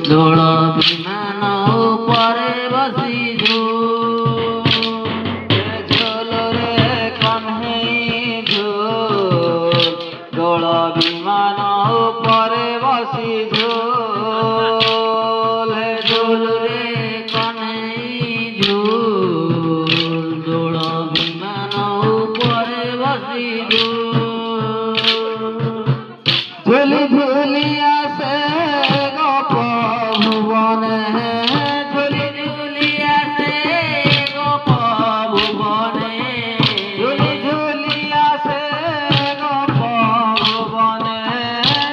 ଦୋଳ ବିମାନ ଉପରେ ବସିଛୁ ଝୋଲରେ କହ୍ନେଇ ଝୋଲ ଦୋଳ ବିମାନ ଉପରେ ବସିଛୁ ଝୋଲରେ କହ୍ନେଇ ଝୋଲ ଦୋଳ ବିମାନ ଉପରେ ବସିଛୁ ঝুলি ঝুলি আসে গোপ ভুবনে ঝুলি ঝুলি আসে গোপ ভুবনে ঝুলি ঝুলি আসে গোপ ভুবনে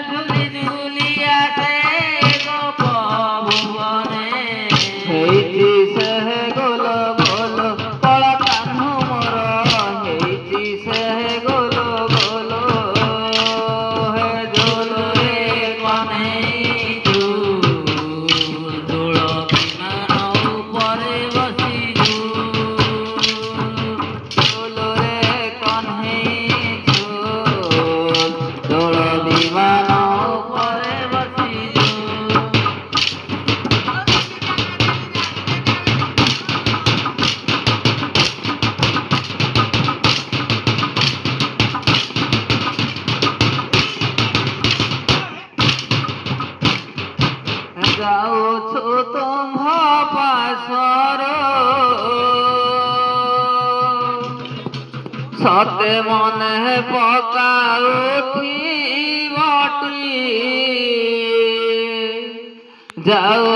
ঝুলি ঝুলি আসে গোপ ভুবনে ହେଇଛି ସେ ଗୋଲ ଗୋଲ କଳା କାହ୍ନୁ ମୋର ହେଇଛି ସେ ଗୋଲ ଗୋଲ যাওছো তোমা পাশর সতে মনে পকাউথি বটি যাও